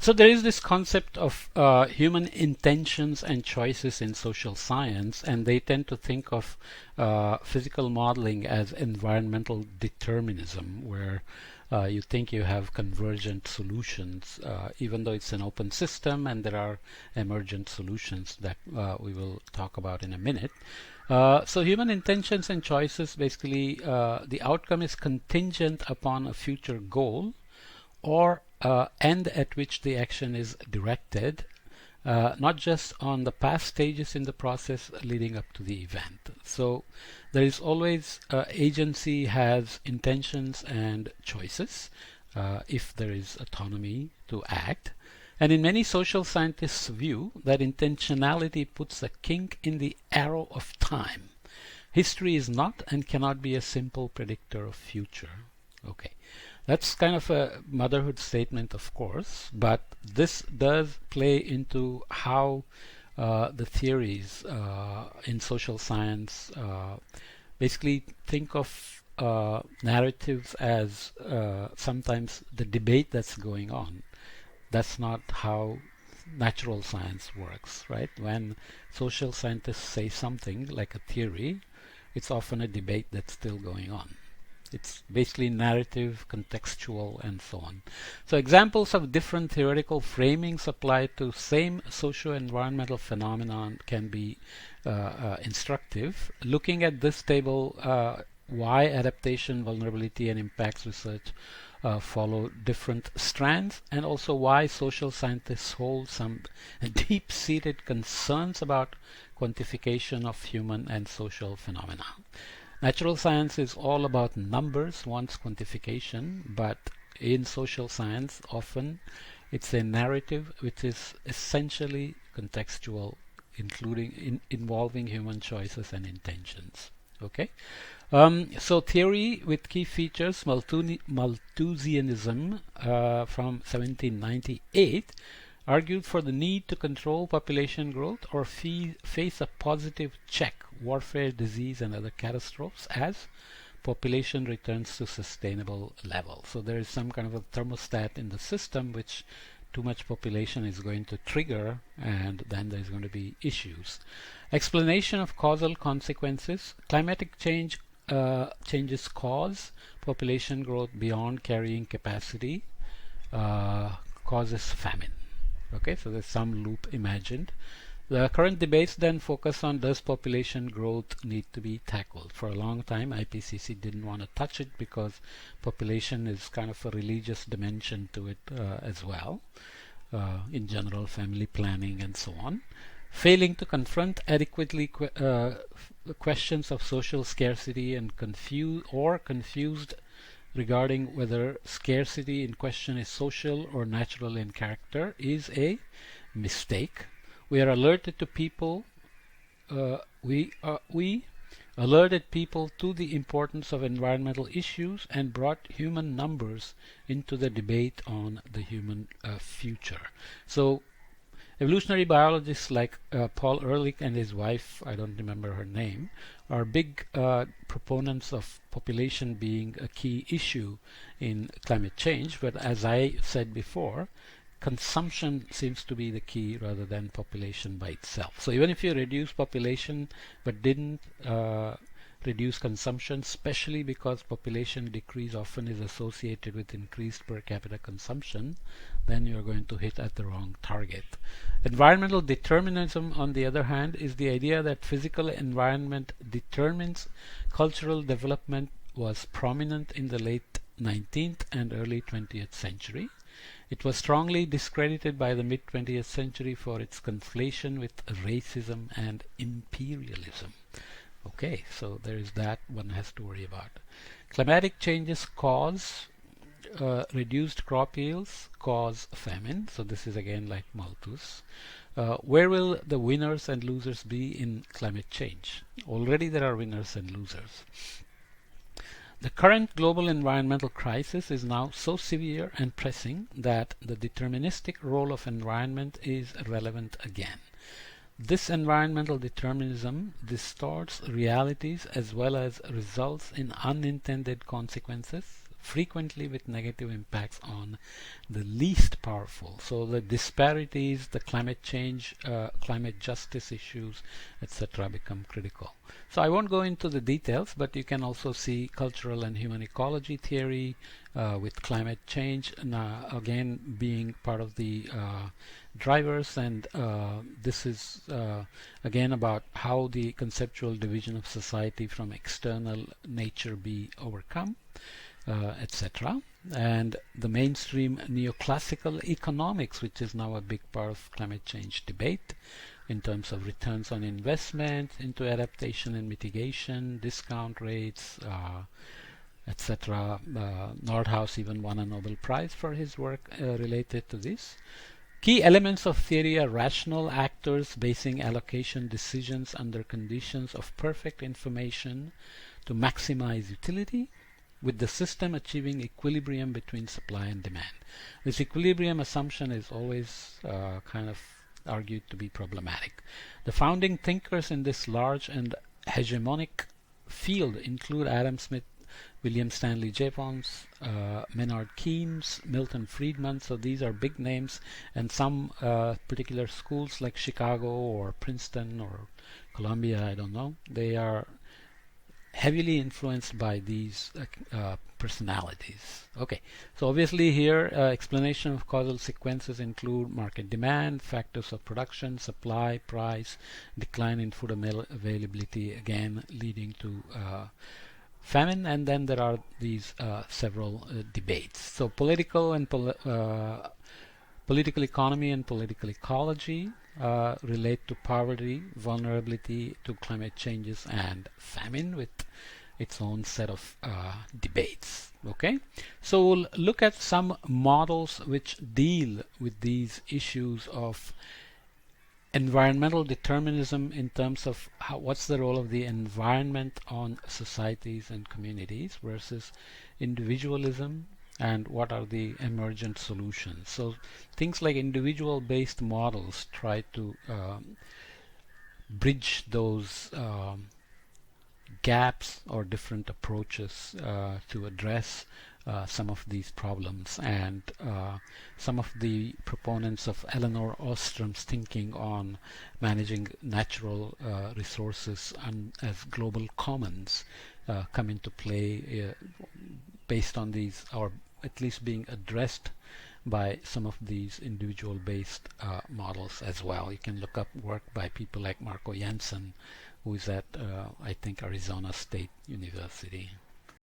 So there is this concept of human intentions and choices in social science, and they tend to think of physical modeling as environmental determinism, where you think you have convergent solutions, even though it's an open system and there are emergent solutions that we will talk about in a minute. So human intentions and choices, basically the outcome is contingent upon a future goal or end at which the action is directed, not just on the past stages in the process leading up to the event. So there is always agency has intentions and choices if there is autonomy to act. And in many social scientists' view, that intentionality puts a kink in the arrow of time. History is not and cannot be a simple predictor of future. Okay. That's kind of a motherhood statement, of course, but this does play into how the theories in social science basically think of narratives as sometimes the debate that's going on. That's not how natural science works, right? When social scientists say something like a theory, it's often a debate that's still going on. It's basically narrative, contextual, and so on. So examples of different theoretical framings applied to same socio-environmental phenomenon can be instructive. Looking at this table, why adaptation, vulnerability, and impacts research follow different strands, and also why social scientists hold some deep-seated concerns about quantification of human and social phenomena. Natural science is all about numbers, wants quantification, but in social science often it's a narrative which is essentially contextual, involving human choices and intentions. Okay, so theory with key features: Malthusianism from 1798 argued for the need to control population growth or face a positive check, warfare, disease, and other catastrophes as population returns to sustainable level. So there is some kind of a thermostat in the system which too much population is going to trigger, and then there's going to be issues. Explanation of causal consequences: climatic change changes cause population growth beyond carrying capacity, causes famine. Okay, so there's some loop imagined. The current debates then focus on, does population growth need to be tackled? For a long time, IPCC didn't want to touch it because population is kind of a religious dimension to it as well. In general, family planning and so on. Failing to confront adequately questions of social scarcity and confused regarding whether scarcity in question is social or natural in character is a mistake. We alerted people to the importance of environmental issues and brought human numbers into the debate on the human future. So evolutionary biologists like Paul Ehrlich and his wife, I don't remember her name, are big proponents of population being a key issue in climate change, but as I said before, consumption seems to be the key rather than population by itself. So even if you reduce population but didn't reduce consumption, especially because population decrease often is associated with increased per capita consumption, then you're going to hit at the wrong target. Environmental determinism, on the other hand, is the idea that physical environment determines cultural development, was prominent in the late 19th and early 20th century. It was strongly discredited by the mid-20th century for its conflation with racism and imperialism. Okay, so there is that one has to worry about. Climatic changes cause reduced crop yields, cause famine. So this is again like Malthus. Where will the winners and losers be in climate change? Already there are winners and losers. The current global environmental crisis is now so severe and pressing that the deterministic role of environment is relevant again. This environmental determinism distorts realities as well as results in unintended consequences. frequently with negative impacts on the least powerful. So the disparities, the climate change, climate justice issues, etc. become critical. So I won't go into the details, but you can also see cultural and human ecology theory with climate change, again being part of the drivers, and this is again about how the conceptual division of society from external nature be overcome, etc. And the mainstream neoclassical economics, which is now a big part of climate change debate in terms of returns on investment into adaptation and mitigation, discount rates, etc. Nordhaus even won a Nobel Prize for his work related to this. Key elements of theory are rational actors basing allocation decisions under conditions of perfect information to maximize utility, with the system achieving equilibrium between supply and demand. This equilibrium assumption is always kind of argued to be problematic. The founding thinkers in this large and hegemonic field include Adam Smith, William Stanley Jevons, Maynard Keynes, Milton Friedman. So these are big names, and some particular schools like Chicago or Princeton or Columbia, I don't know, they are heavily influenced by these personalities. Okay, so obviously here explanation of causal sequences include market demand, factors of production, supply, price, decline in food availability, again leading to famine, and then there are these several debates. So political and political economy and political ecology relate to poverty, vulnerability to climate changes, and famine, with its own set of debates. Okay, so we'll look at some models which deal with these issues of environmental determinism in terms of what's the role of the environment on societies and communities versus individualism, and what are the emergent solutions. So things like individual based models try to bridge those gaps or different approaches to address some of these problems, and some of the proponents of Elinor Ostrom's thinking on managing natural resources as global commons come into play based on these, or at least being addressed by some of these individual based models as well. You can look up work by people like Marco Jansen, who is at I think Arizona State University.